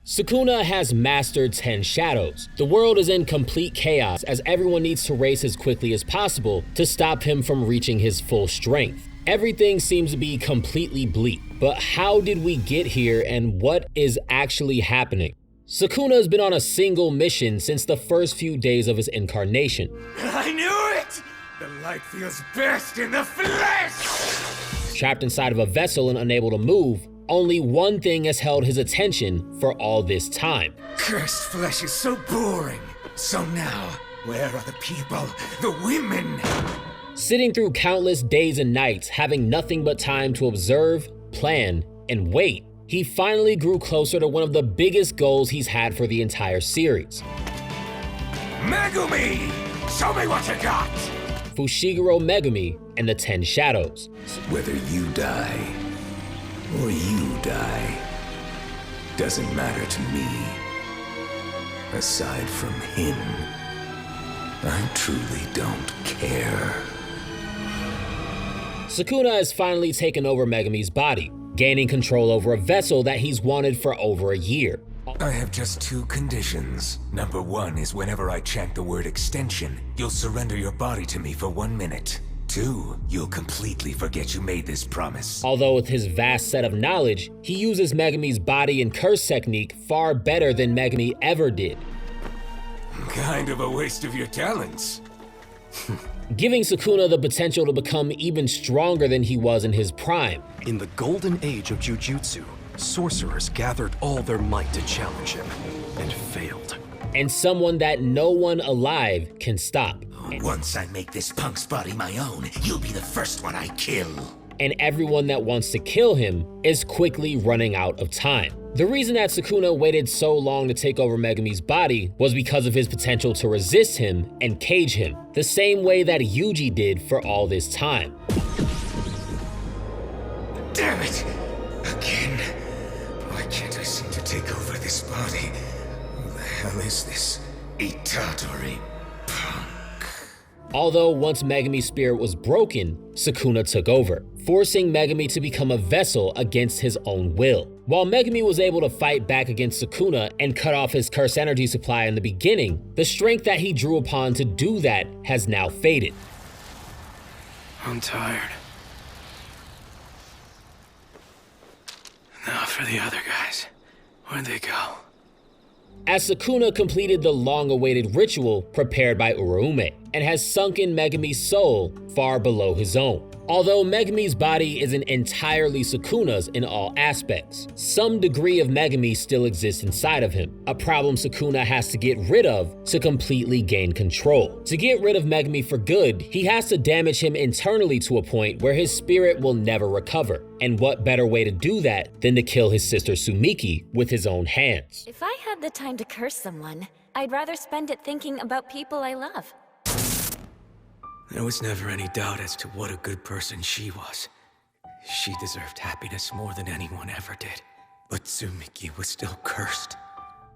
Sukuna has mastered 10 shadows. The world is in complete chaos as everyone needs to race as quickly as possible to stop him from reaching his full strength. Everything seems to be completely bleak, but how did we get here and what is actually happening? Sukuna has been on a single mission since the first few days of his incarnation. I knew it! The light feels best in the flesh! Trapped inside of a vessel and unable to move, only one thing has held his attention for all this time. Cursed flesh is so boring. So now, where are the people, the women? Sitting through countless days and nights, having nothing but time to observe, plan, and wait, he finally grew closer to one of the biggest goals he's had for the entire series. Megumi! Show me what you got! Fushiguro Megumi and the 10 Shadows. Whether you die, or you die, doesn't matter to me. Aside from him, I truly don't care. Sukuna has finally taken over Megumi's body, gaining control over a vessel that he's wanted for over a year. I have just 2 conditions. Number 1 is whenever I chant the word extension, you'll surrender your body to me for 1 minute. 2, you'll completely forget you made this promise. Although with his vast set of knowledge, he uses Megumi's body and curse technique far better than Megumi ever did. Kind of a waste of your talents. Giving Sukuna the potential to become even stronger than he was in his prime. In the golden age of Jujutsu, sorcerers gathered all their might to challenge him, and failed. And someone that no one alive can stop. Once I make this punk's body my own, you'll be the first one I kill. And everyone that wants to kill him is quickly running out of time. The reason that Sukuna waited so long to take over Megumi's body was because of his potential to resist him and cage him, the same way that Yuji did for all this time. Damn it! Again. Why can't I seem to take over this body? Who the hell is this Itadori punk? Although once Megumi's spirit was broken, Sukuna took over, forcing Megumi to become a vessel against his own will. While Megumi was able to fight back against Sukuna and cut off his curse energy supply in the beginning, the strength that he drew upon to do that has now faded. I'm tired. Now for the other guys. Where'd they go? As Sukuna completed the long-awaited ritual prepared by Uraume and has sunken Megumi's soul far below his own. Although Megumi's body isn't entirely Sukuna's in all aspects, some degree of Megumi still exists inside of him, a problem Sukuna has to get rid of to completely gain control. To get rid of Megumi for good, he has to damage him internally to a point where his spirit will never recover. And what better way to do that than to kill his sister Sumiki with his own hands? If I had the time to curse someone, I'd rather spend it thinking about people I love. There was never any doubt as to what a good person she was. She deserved happiness more than anyone ever did. But Sumiki was still cursed.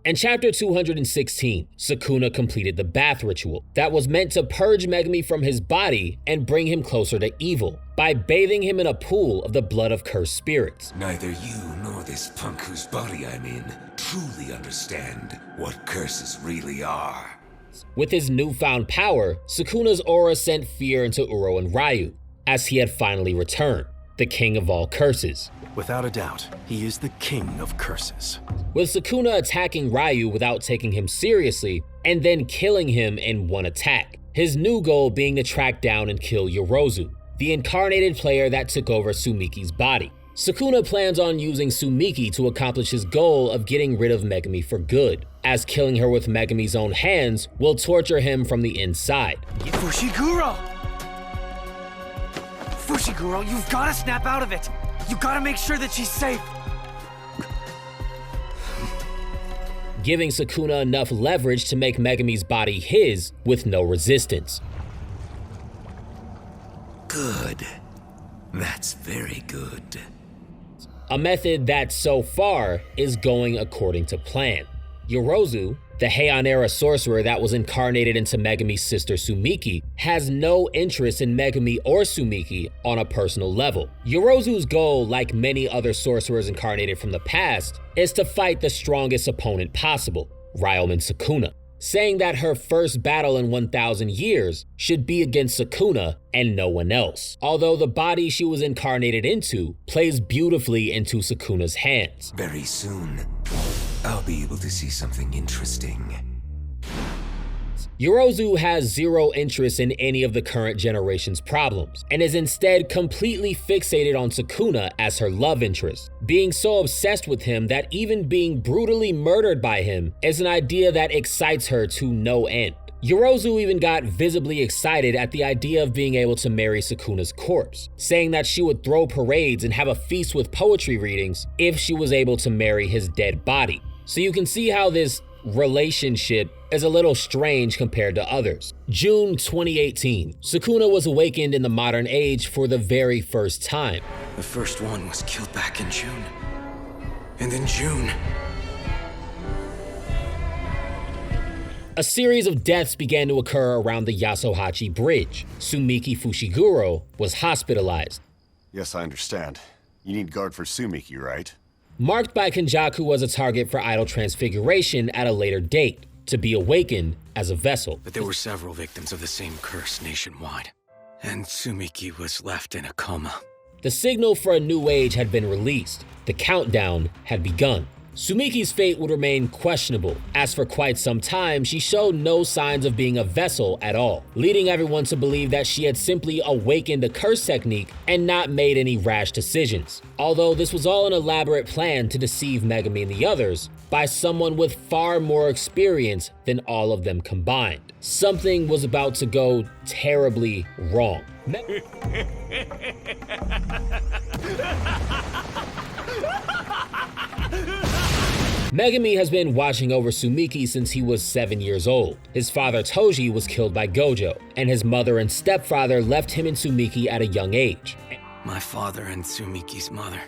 In chapter 216, Sukuna completed the bath ritual that was meant to purge Megumi from his body and bring him closer to evil by bathing him in a pool of the blood of cursed spirits. Neither you nor this punk whose body I'm in truly understand what curses really are. With his newfound power, Sukuna's aura sent fear into Uro and Ryu, as he had finally returned, the king of all curses. Without a doubt, he is the king of curses. With Sukuna attacking Ryu without taking him seriously, and then killing him in one attack. His new goal being to track down and kill Yorozu, the incarnated player that took over Sumiki's body. Sukuna plans on using Sumiki to accomplish his goal of getting rid of Megumi for good, as killing her with Megumi's own hands will torture him from the inside. Fushiguro! Fushiguro, you've gotta snap out of it! You gotta make sure that she's safe! Giving Sukuna enough leverage to make Megumi's body his with no resistance. Good. That's very good. A method that so far is going according to plan. Yorozu, the Heian-era sorcerer that was incarnated into Megami's sister Sumiki, has no interest in Megami or Sumiki on a personal level. Yorozu's goal, like many other sorcerers incarnated from the past, is to fight the strongest opponent possible, Ryomen Sukuna, saying that her first battle in 1,000 years should be against Sukuna and no one else, although the body she was incarnated into plays beautifully into Sukuna's hands. Very soon, I'll be able to see something interesting. Yorozu has zero interest in any of the current generation's problems, and is instead completely fixated on Sukuna as her love interest, being so obsessed with him that even being brutally murdered by him is an idea that excites her to no end. Yorozu even got visibly excited at the idea of being able to marry Sukuna's corpse, saying that she would throw parades and have a feast with poetry readings if she was able to marry his dead body. So you can see how this relationship is a little strange compared to others. June 2018, Sukuna was awakened in the modern age for the very first time. The first one was killed back in June. And in June... A series of deaths began to occur around the Yasuhachi Bridge. Sumiki Fushiguro was hospitalized. Yes, I understand. You need guard for Sumiki, right? Marked by Kenjaku as a target for idol transfiguration at a later date, to be awakened as a vessel. But there were several victims of the same curse nationwide. And Sumiki was left in a coma. The signal for a new age had been released. The countdown had begun. Sumiki's fate would remain questionable, as for quite some time she showed no signs of being a vessel at all, leading everyone to believe that she had simply awakened a curse technique and not made any rash decisions. Although this was all an elaborate plan to deceive Megami and the others by someone with far more experience than all of them combined. Something was about to go terribly wrong. Megami has been watching over Sumiki since he was 7 years old. His father Toji was killed by Gojo, and his mother and stepfather left him and Sumiki at a young age. My father and Sumiki's mother,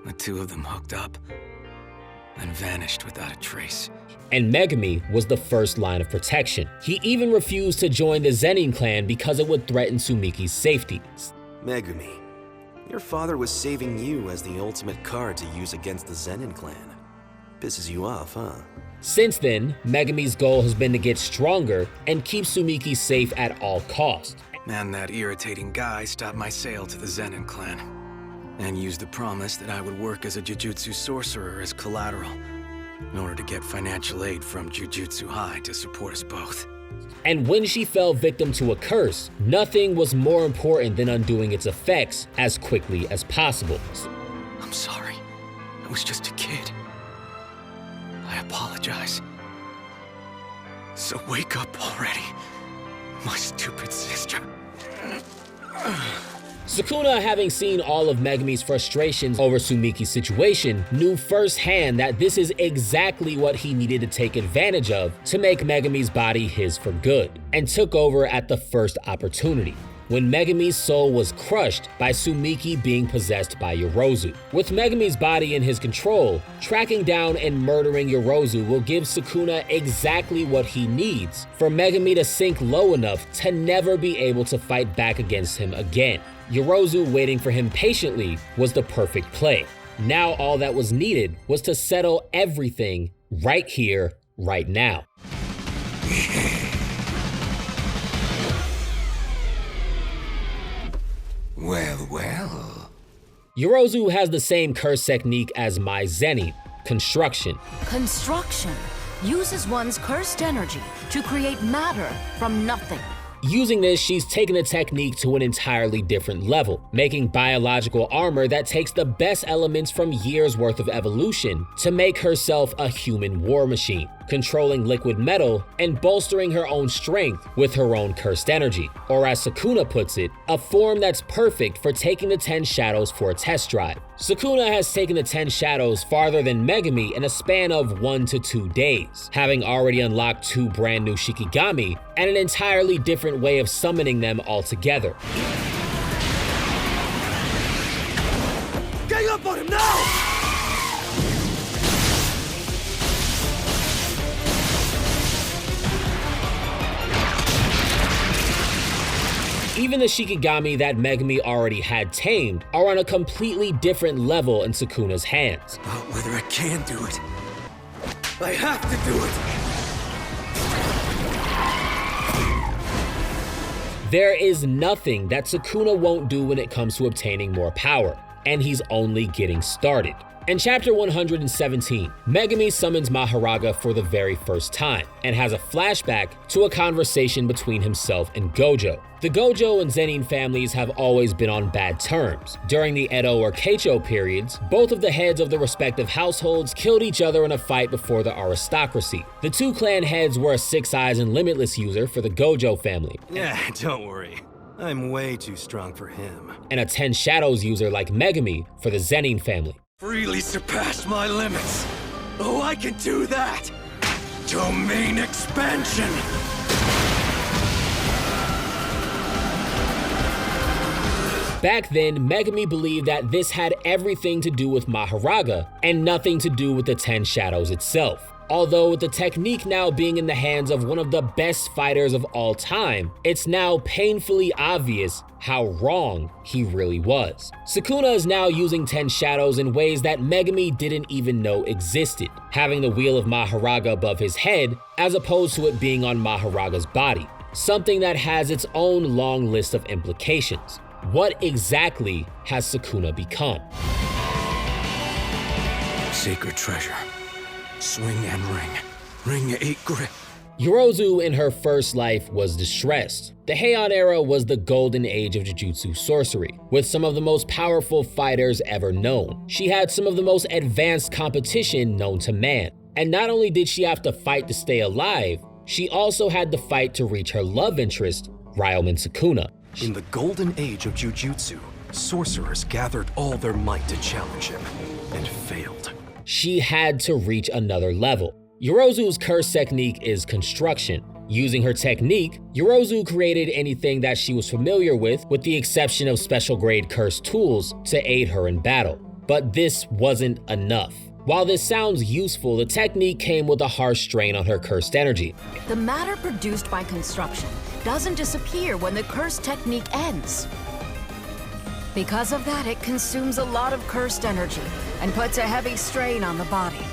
the two of them hooked up and vanished without a trace. And Megami was the first line of protection. He even refused to join the Zenin clan because it would threaten Sumiki's safety. Megami, your father was saving you as the ultimate card to use against the Zenin clan. Pisses you off, huh? Since then, Megami's goal has been to get stronger and keep Sumiki safe at all costs. And that irritating guy stopped my sale to the Zenin clan, and used the promise that I would work as a Jujutsu sorcerer as collateral, in order to get financial aid from Jujutsu High to support us both. And when she fell victim to a curse, nothing was more important than undoing its effects as quickly as possible. I'm sorry. I was just a kid. I apologize. So wake up already, my stupid sister. Sukuna, having seen all of Megami's frustrations over Sumiki's situation, knew firsthand that this is exactly what he needed to take advantage of to make Megami's body his for good, and took over at the first opportunity, when Megami's soul was crushed by Sumiki being possessed by Yorozu. With Megami's body in his control, tracking down and murdering Yorozu will give Sukuna exactly what he needs for Megami to sink low enough to never be able to fight back against him again. Yorozu waiting for him patiently was the perfect play. Now all that was needed was to settle everything right here, right now. Well. Yorozu has the same curse technique as my Zenin, construction. Construction uses one's cursed energy to create matter from nothing. Using this, she's taken the technique to an entirely different level, making biological armor that takes the best elements from years worth of evolution to make herself a human war machine, controlling liquid metal and bolstering her own strength with her own cursed energy. Or as Sukuna puts it, a form that's perfect for taking the 10 shadows for a test drive. Sukuna has taken the 10 shadows farther than Megami in a span of 1 to 2 days, having already unlocked 2 brand new Shikigami and an entirely different way of summoning them all together. Gang up on him now! Even the Shikigami that Megumi already had tamed are on a completely different level in Sukuna's hands. Not whether I can do it. I have to do it! There is nothing that Sukuna won't do when it comes to obtaining more power, and he's only getting started. In chapter 117, Megumi summons Maharaga for the very first time and has a flashback to a conversation between himself and Gojo. The Gojo and Zenin families have always been on bad terms. During the Edo or Keicho periods, both of the heads of the respective households killed each other in a fight before the aristocracy. The two clan heads were a Six Eyes and Limitless user for the Gojo family. Yeah, don't worry. I'm way too strong for him. And a Ten Shadows user like Megumi for the Zenin family. Really surpassed my limits. Oh, I can do that! Domain expansion! Back then, Megumi believed that this had everything to do with Maharaga and nothing to do with the Ten Shadows itself. Although with the technique now being in the hands of one of the best fighters of all time, it's now painfully obvious how wrong he really was. Sukuna is now using Ten Shadows in ways that Megumi didn't even know existed, having the wheel of Maharaga above his head as opposed to it being on Maharaga's body, something that has its own long list of implications. What exactly has Sukuna become? Sacred treasure. Swing and ring. Ring 8 grip. Yorozu in her first life was distressed. The Heian era was the golden age of Jujutsu sorcery, with some of the most powerful fighters ever known. She had some of the most advanced competition known to man. And not only did she have to fight to stay alive, she also had to fight to reach her love interest, Ryomen Sukuna. In the golden age of Jujutsu, sorcerers gathered all their might to challenge him, and failed. She had to reach another level. Yorozu's curse technique is construction. Using her technique, Yorozu created anything that she was familiar with the exception of special grade curse tools to aid her in battle. But this wasn't enough. While this sounds useful, the technique came with a harsh strain on her cursed energy. The matter produced by construction doesn't disappear when the curse technique ends. Because of that, it consumes a lot of cursed energy and puts a heavy strain on the body.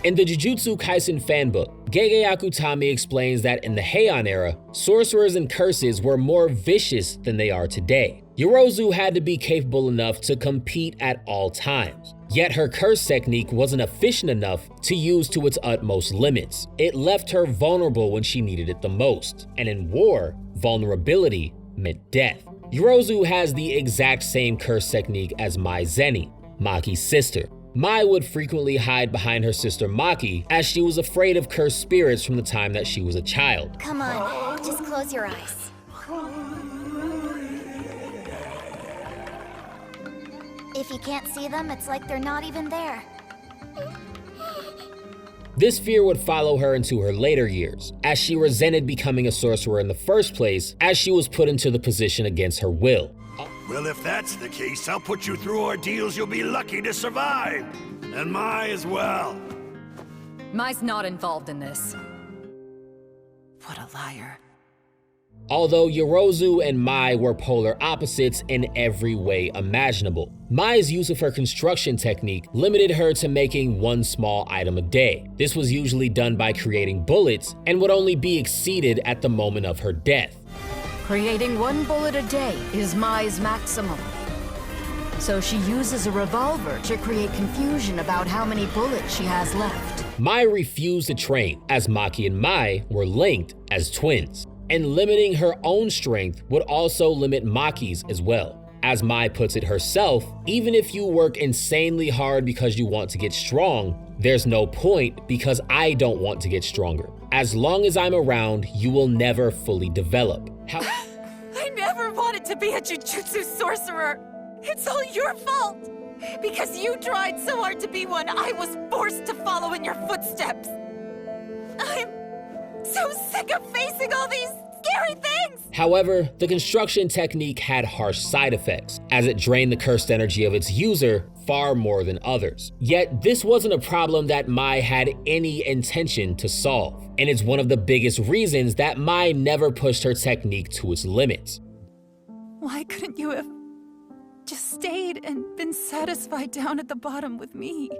In the Jujutsu Kaisen fanbook, Gege Akutami explains that in the Heian era, sorcerers and curses were more vicious than they are today. Yorozu had to be capable enough to compete at all times. Yet her curse technique wasn't efficient enough to use to its utmost limits. It left her vulnerable when she needed it the most. And in war, vulnerability meant death. Yorozu has the exact same curse technique as Mai Zeni, Maki's sister. Mai would frequently hide behind her sister Maki as she was afraid of cursed spirits from the time that she was a child. Come on, just close your eyes. If you can't see them, it's like they're not even there. This fear would follow her into her later years, as she resented becoming a sorcerer in the first place, as she was put into the position against her will. Well, if that's the case, I'll put you through ordeals you'll be lucky to survive. And Mai as well. Mai's not involved in this. What a liar. Although Yorozu and Mai were polar opposites in every way imaginable, Mai's use of her construction technique limited her to making one small item a day. This was usually done by creating bullets and would only be exceeded at the moment of her death. Creating one bullet a day is Mai's maximum. So she uses a revolver to create confusion about how many bullets she has left. Mai refused to train, as Maki and Mai were linked as twins. And limiting her own strength would also limit Maki's as well. As Mai puts it herself, even if you work insanely hard because you want to get strong, there's no point because I don't want to get stronger. As long as I'm around, you will never fully develop. I never wanted to be a Jujutsu sorcerer. It's all your fault. Because you tried so hard to be one, I was forced to follow in your footsteps. I'm so sick of facing all these scary things! However, the construction technique had harsh side effects, as it drained the cursed energy of its user far more than others. Yet, this wasn't a problem that Mai had any intention to solve, and it's one of the biggest reasons that Mai never pushed her technique to its limits. Why couldn't you have just stayed and been satisfied down at the bottom with me?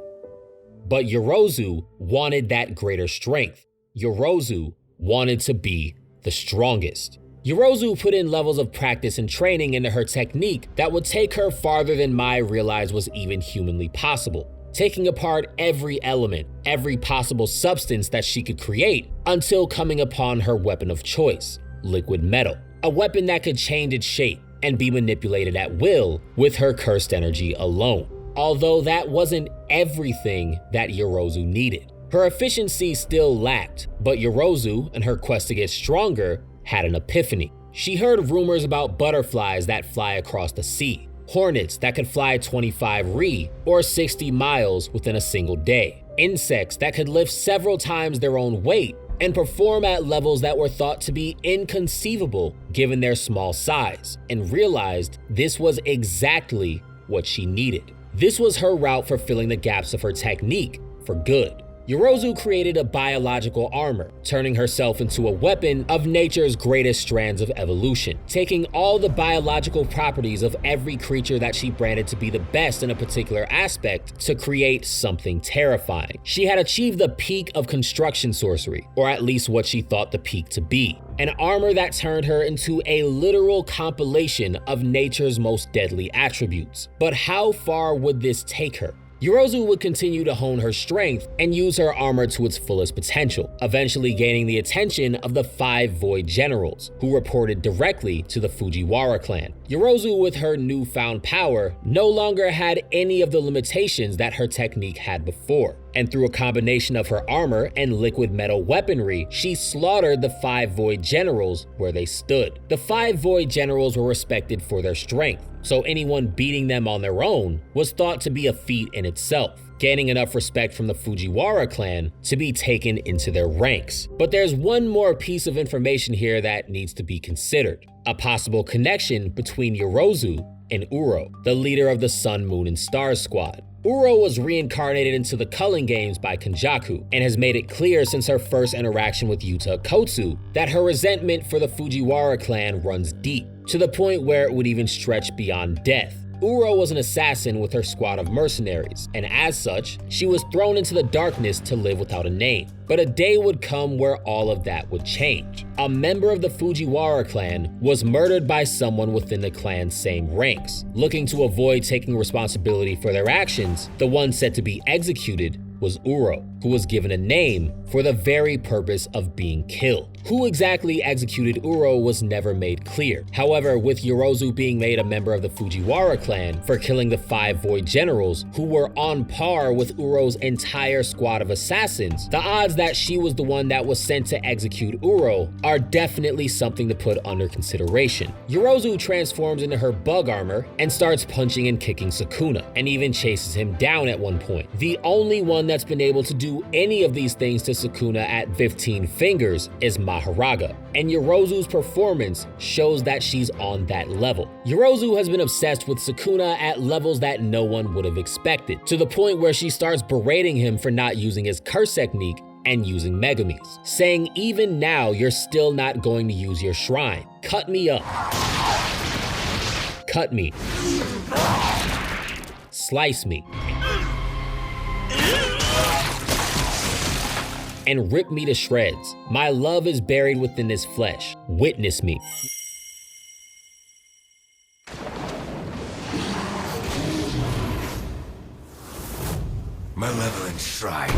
But Yorozu wanted that greater strength. Yorozu wanted to be the strongest. Yorozu put in levels of practice and training into her technique that would take her farther than Mai realized was even humanly possible, taking apart every element, every possible substance that she could create, until coming upon her weapon of choice, liquid metal, a weapon that could change its shape and be manipulated at will with her cursed energy alone. Although that wasn't everything that Yorozu needed. Her efficiency still lacked, but Yorozu, in her quest to get stronger, had an epiphany. She heard rumors about butterflies that fly across the sea, hornets that could fly 25 ri, or 60 miles within a single day, insects that could lift several times their own weight and perform at levels that were thought to be inconceivable given their small size, and realized this was exactly what she needed. This was her route for filling the gaps of her technique for good. Yorozu created a biological armor, turning herself into a weapon of nature's greatest strands of evolution, taking all the biological properties of every creature that she branded to be the best in a particular aspect to create something terrifying. She had achieved the peak of construction sorcery, or at least what she thought the peak to be. An armor that turned her into a literal compilation of nature's most deadly attributes. But how far would this take her? Yorozu would continue to hone her strength and use her armor to its fullest potential, eventually gaining the attention of the 5 Void Generals, who reported directly to the Fujiwara clan. Yorozu, with her newfound power, no longer had any of the limitations that her technique had before, and through a combination of her armor and liquid metal weaponry, she slaughtered the 5 Void Generals where they stood. The 5 Void Generals were respected for their strength, so anyone beating them on their own was thought to be a feat in itself, gaining enough respect from the Fujiwara clan to be taken into their ranks. But there's one more piece of information here that needs to be considered: a possible connection between Yorozu and Uro, the leader of the Sun, Moon, and Stars squad. Uro was reincarnated into the Culling Games by Kenjaku, and has made it clear since her first interaction with Yuta Kotsu that her resentment for the Fujiwara clan runs deep, to the point where it would even stretch beyond death. Uro was an assassin with her squad of mercenaries, and as such, she was thrown into the darkness to live without a name. But a day would come where all of that would change. A member of the Fujiwara clan was murdered by someone within the clan's same ranks. Looking to avoid taking responsibility for their actions, the one set to be executed was Uro, who was given a name for the very purpose of being killed. Who exactly executed Uro was never made clear. However, with Yorozu being made a member of the Fujiwara clan for killing the 5 Void Generals, who were on par with Uro's entire squad of assassins, the odds that she was the one that was sent to execute Uro are definitely something to put under consideration. Yorozu transforms into her bug armor and starts punching and kicking Sukuna, and even chases him down at one point. The only one that's been able to do any of these things to Sukuna at 15 fingers is Maharaga, and Yorozu's performance shows that she's on that level. Yorozu has been obsessed with Sukuna at levels that no one would have expected, to the point where she starts berating him for not using his curse technique and using Megamis, saying, "Even now, you're still not going to use your shrine. Cut me up. Cut me. Slice me. And rip me to shreds. My love is buried within this flesh. Witness me." Malevolent Shrine.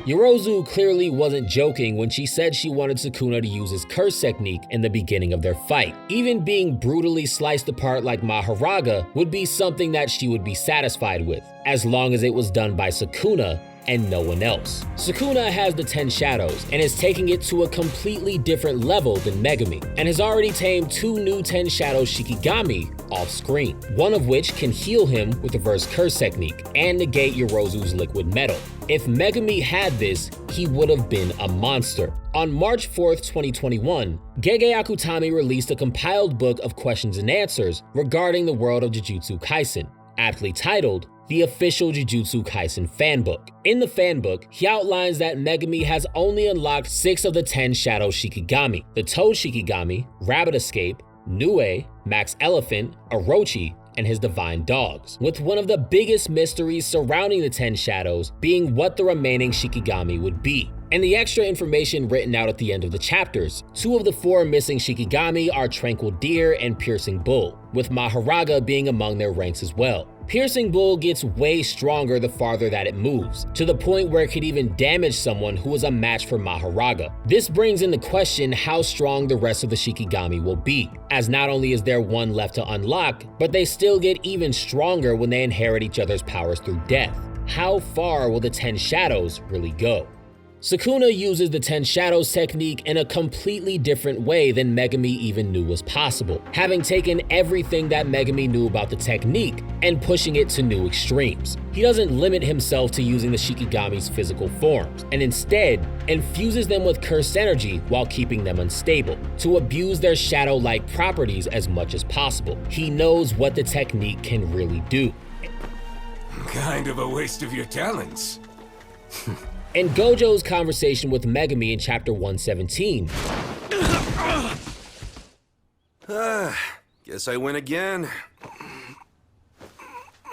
Yorozu clearly wasn't joking when she said she wanted Sukuna to use his curse technique in the beginning of their fight. Even being brutally sliced apart like Maharaga would be something that she would be satisfied with, as long as it was done by Sukuna and no one else. Sukuna has the 10 shadows and is taking it to a completely different level than Megami, and has already tamed 2 new 10 shadow Shikigami off screen, one of which can heal him with reverse curse technique and negate Yorozu's liquid metal. If Megami had this, he would have been a monster. On March 4th, 2021, Gege Akutami released a compiled book of questions and answers regarding the world of Jujutsu Kaisen, aptly titled The Official Jujutsu Kaisen Fanbook. In the fanbook, he outlines that Megami has only unlocked 6 of the 10 Shadow Shikigami: the Toad Shikigami, Rabbit Escape, Nue, Max Elephant, Orochi, and his divine dogs, with one of the biggest mysteries surrounding the 10 Shadows being what the remaining Shikigami would be. And the extra information written out at the end of the chapters, 2 of the 4 missing Shikigami are Tranquil Deer and Piercing Bull, with Mahoraga being among their ranks as well. Piercing Bull gets way stronger the farther that it moves, to the point where it could even damage someone who is a match for Mahoraga. This brings into question how strong the rest of the Shikigami will be, as not only is there one left to unlock, but they still get even stronger when they inherit each other's powers through death. How far will the 10 Shadows really go? Sukuna uses the 10 Shadows technique in a completely different way than Megumi even knew was possible, having taken everything that Megumi knew about the technique and pushing it to new extremes. He doesn't limit himself to using the Shikigami's physical forms, and instead infuses them with cursed energy while keeping them unstable, to abuse their shadow-like properties as much as possible. He knows what the technique can really do. Kind of a waste of your talents. In Gojo's conversation with Megumi in chapter 117, guess I win again.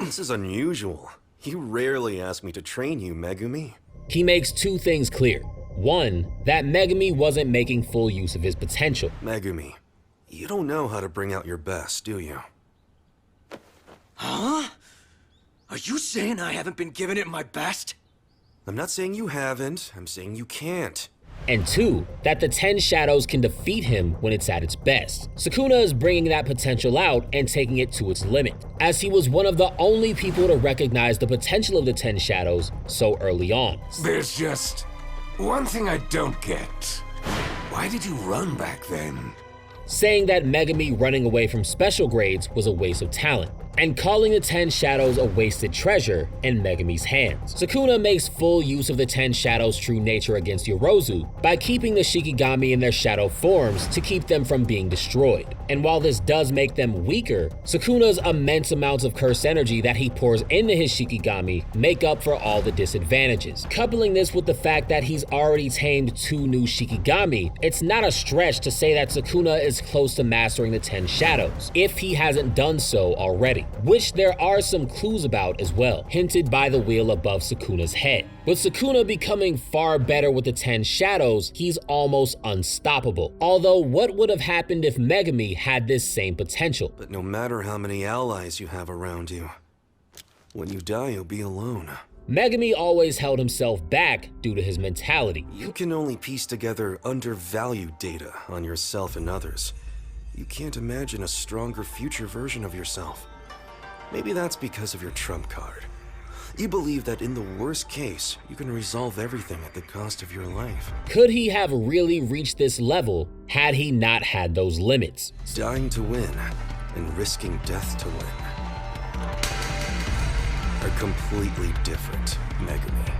This is unusual. You rarely ask me to train you, Megumi. He makes 2 things clear. 1, that Megumi wasn't making full use of his potential. Megumi, you don't know how to bring out your best, do you? Huh? Are you saying I haven't been giving it my best? I'm not saying you haven't, I'm saying you can't. And 2, that the 10 Shadows can defeat him when it's at its best. Sukuna is bringing that potential out and taking it to its limit, as he was one of the only people to recognize the potential of the 10 Shadows so early on. There's just one thing I don't get. Why did you run back then? Saying that Megumi running away from special grades was a waste of talent, and calling the 10 Shadows a wasted treasure in Megumi's hands. Sukuna makes full use of the 10 Shadows' true nature against Yorozu by keeping the Shikigami in their shadow forms to keep them from being destroyed. And while this does make them weaker, Sukuna's immense amounts of cursed energy that he pours into his Shikigami make up for all the disadvantages. Coupling this with the fact that he's already tamed 2 new Shikigami, it's not a stretch to say that Sukuna is close to mastering the 10 Shadows, if he hasn't done so already, which there are some clues about as well, hinted by the wheel above Sukuna's head. With Sukuna becoming far better with the 10 Shadows, he's almost unstoppable. Although what would have happened if Megumi had this same potential? But no matter how many allies you have around you, when you die you'll be alone. Megumi always held himself back due to his mentality. You can only piece together undervalued data on yourself and others. You can't imagine a stronger future version of yourself. Maybe that's because of your trump card. You believe that in the worst case, you can resolve everything at the cost of your life. Could he have really reached this level had he not had those limits? Dying to win and risking death to win are completely different, Megumi.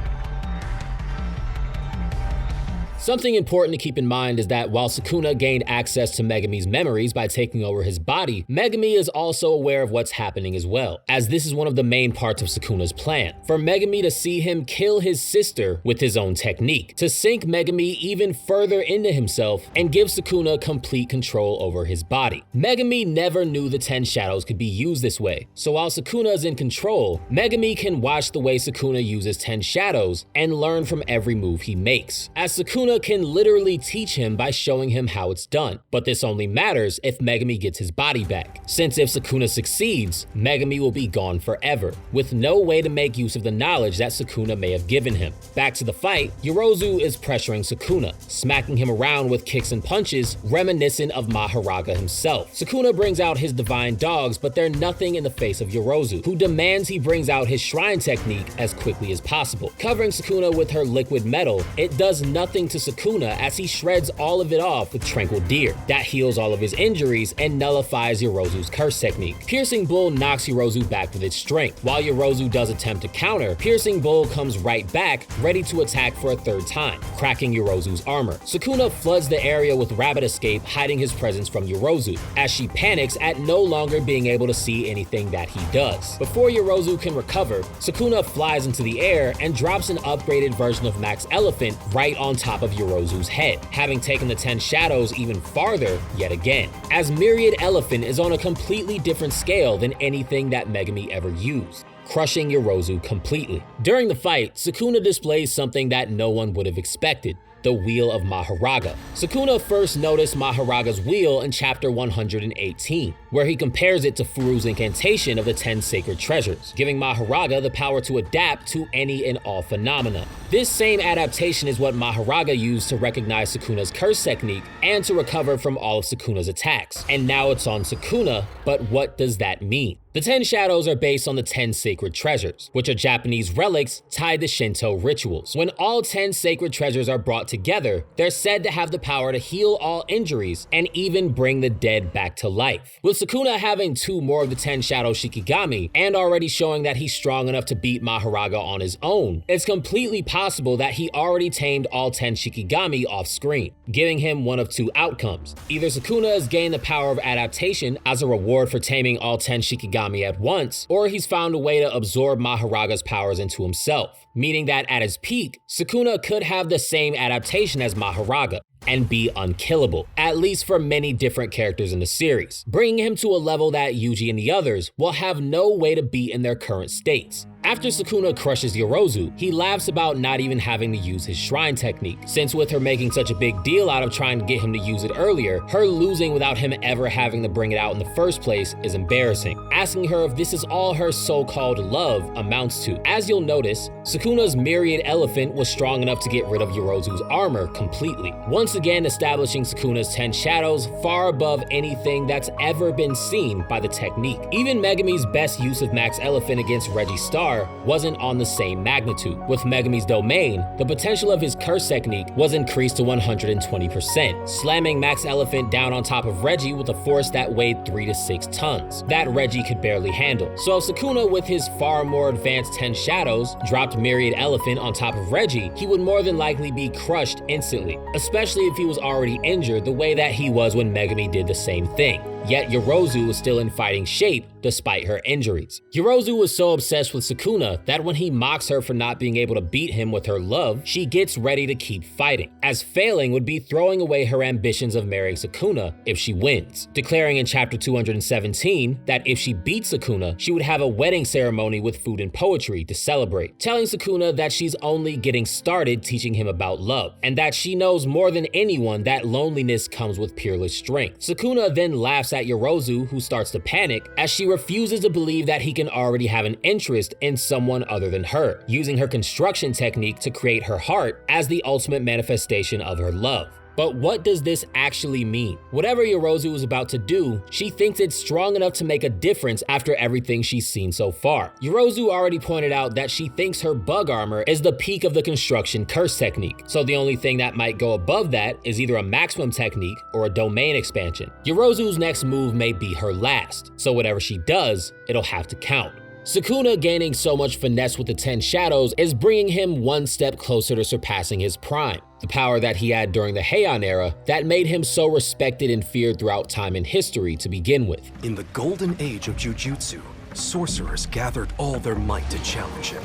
Something important to keep in mind is that while Sukuna gained access to Megumi's memories by taking over his body, Megumi is also aware of what's happening as well, as this is one of the main parts of Sukuna's plan, for Megumi to see him kill his sister with his own technique, to sink Megumi even further into himself and give Sukuna complete control over his body. Megumi never knew the 10 Shadows could be used this way, so while Sukuna is in control, Megumi can watch the way Sukuna uses 10 Shadows and learn from every move he makes, as Sukuna can literally teach him by showing him how it's done. But this only matters if Megumi gets his body back, since if Sukuna succeeds, Megumi will be gone forever, with no way to make use of the knowledge that Sukuna may have given him. Back to the fight, Yorozu is pressuring Sukuna, smacking him around with kicks and punches reminiscent of Mahoraga himself. Sukuna brings out his divine dogs, but they're nothing in the face of Yorozu, who demands he brings out his shrine technique as quickly as possible. Covering Sukuna with her liquid metal, it does nothing to Sukuna as he shreds all of it off with Tranquil Deer. That heals all of his injuries and nullifies Yorozu's curse technique. Piercing Bull knocks Yorozu back with its strength. While Yorozu does attempt to counter, Piercing Bull comes right back, ready to attack for a 3rd time, cracking Yorozu's armor. Sukuna floods the area with Rabbit Escape, hiding his presence from Yorozu, as she panics at no longer being able to see anything that he does. Before Yorozu can recover, Sukuna flies into the air and drops an upgraded version of Max Elephant right on top of Yorozu's head, having taken the 10 shadows even farther yet again, as Myriad Elephant is on a completely different scale than anything that Megumi ever used, crushing Yorozu completely. During the fight, Sukuna displays something that no one would have expected: the Wheel of Maharaga. Sukuna first noticed Maharaga's wheel in chapter 118, where he compares it to Furu's incantation of the 10 sacred treasures, giving Maharaga the power to adapt to any and all phenomena. This same adaptation is what Maharaga used to recognize Sukuna's curse technique and to recover from all of Sukuna's attacks. And now it's on Sukuna, but what does that mean? The 10 shadows are based on the 10 sacred treasures, which are Japanese relics tied to Shinto rituals. When all 10 sacred treasures are brought together, they're said to have the power to heal all injuries and even bring the dead back to life. With Sukuna having 2 more of the 10 shadow Shikigami and already showing that he's strong enough to beat Maharaga on his own, it's completely possible that he already tamed all 10 Shikigami off screen, giving him one of 2 outcomes. Either Sukuna has gained the power of adaptation as a reward for taming all 10 Shikigami at once, or he's found a way to absorb Maharaga's powers into himself, meaning that at his peak, Sukuna could have the same adaptation as Maharaga and be unkillable, at least for many different characters in the series, bringing him to a level that Yuji and the others will have no way to beat in their current states. After Sukuna crushes Yorozu, he laughs about not even having to use his shrine technique, since with her making such a big deal out of trying to get him to use it earlier, her losing without him ever having to bring it out in the first place is embarrassing, asking her if this is all her so-called love amounts to. As you'll notice, Sukuna's Myriad Elephant was strong enough to get rid of Yorozu's armor completely, once again establishing Sukuna's 10 shadows far above anything that's ever been seen by the technique. Even Megumi's best use of Max Elephant against Reggie Star wasn't on the same magnitude. With Megumi's domain, the potential of his curse technique was increased to 120%, slamming Max Elephant down on top of Reggie with a force that weighed 3 to 6 tons, that Reggie could barely handle. So if Sukuna with his far more advanced 10 shadows dropped Myriad Elephant on top of Reggie, he would more than likely be crushed instantly, especially if he was already injured the way that he was when Megumi did the same thing. Yet Yorozu was still in fighting shape despite her injuries. Yorozu was so obsessed with Sukuna that when he mocks her for not being able to beat him with her love, she gets ready to keep fighting, as failing would be throwing away her ambitions of marrying Sukuna if she wins, declaring in chapter 217 that if she beats Sukuna, she would have a wedding ceremony with food and poetry to celebrate, telling Sukuna that she's only getting started teaching him about love, and that she knows more than anyone that loneliness comes with peerless strength. Sukuna then laughs at Yorozu, who starts to panic as she refuses to believe that he can already have an interest in someone other than her, using her construction technique to create her heart as the ultimate manifestation of her love. But what does this actually mean? Whatever Yorozu is about to do, she thinks it's strong enough to make a difference after everything she's seen so far. Yorozu already pointed out that she thinks her bug armor is the peak of the construction curse technique, so the only thing that might go above that is either a maximum technique or a domain expansion. Yorozu's next move may be her last, so whatever she does, it'll have to count. Sukuna gaining so much finesse with the 10 shadows is bringing him one step closer to surpassing his prime, the power that he had during the Heian era that made him so respected and feared throughout time and history to begin with. In the golden age of Jujutsu, sorcerers gathered all their might to challenge him,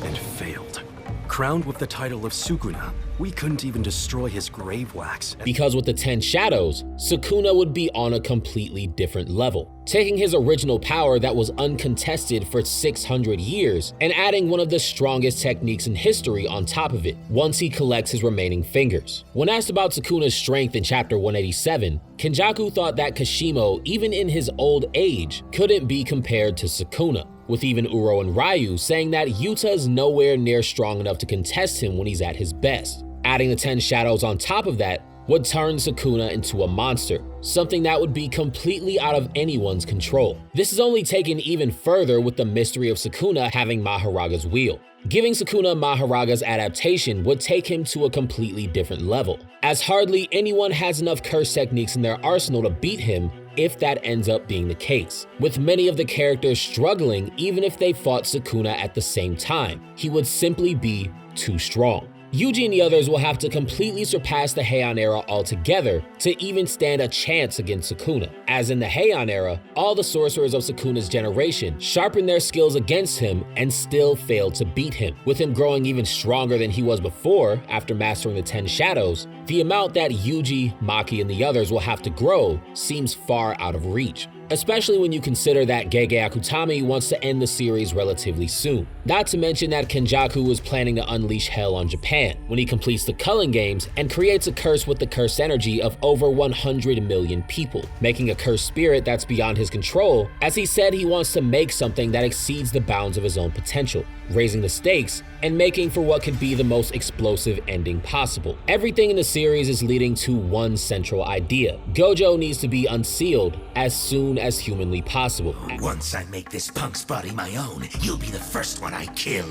and failed. Crowned with the title of Sukuna, we couldn't even destroy his grave wax. Because with the 10 shadows, Sukuna would be on a completely different level, taking his original power that was uncontested for 600 years and adding one of the strongest techniques in history on top of it, once he collects his remaining fingers. When asked about Sukuna's strength in chapter 187, Kenjaku thought that Kashimo, even in his old age, couldn't be compared to Sukuna, with even Uro and Ryu saying that Yuta's nowhere near strong enough to contest him when he's at his best. Adding the 10 shadows on top of that would turn Sukuna into a monster, something that would be completely out of anyone's control. This is only taken even further with the mystery of Sukuna having Maharaga's wheel. Giving Sukuna Maharaga's adaptation would take him to a completely different level, as hardly anyone has enough curse techniques in their arsenal to beat him if that ends up being the case, with many of the characters struggling even if they fought Sukuna at the same time. He would simply be too strong. Yuji and the others will have to completely surpass the Heian era altogether to even stand a chance against Sukuna. As in the Heian era, all the sorcerers of Sukuna's generation sharpened their skills against him and still failed to beat him. With him growing even stronger than he was before after mastering the 10 shadows, the amount that Yuji, Maki, and the others will have to grow seems far out of reach, especially when you consider that Gege Akutami wants to end the series relatively soon. Not to mention that Kenjaku is planning to unleash hell on Japan when he completes the Culling Games and creates a curse with the cursed energy of over 100 million people, making a cursed spirit that's beyond his control, as he said he wants to make something that exceeds the bounds of his own potential, raising the stakes and making for what could be the most explosive ending possible. Everything in the series is leading to one central idea. Gojo needs to be unsealed as soon as humanly possible. Once I make this punk's body my own, you'll be the first one I kill.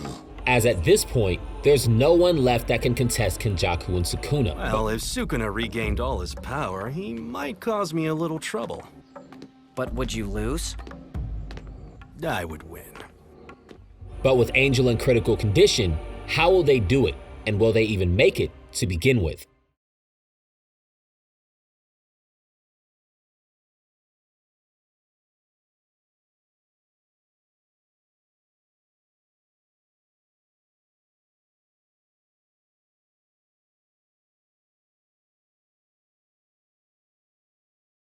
As at this point, there's no one left that can contest Kenjaku and Sukuna. Well, if Sukuna regained all his power, he might cause me a little trouble. But would you lose? I would win. But with Angel in critical condition, how will they do it? And will they even make it to begin with?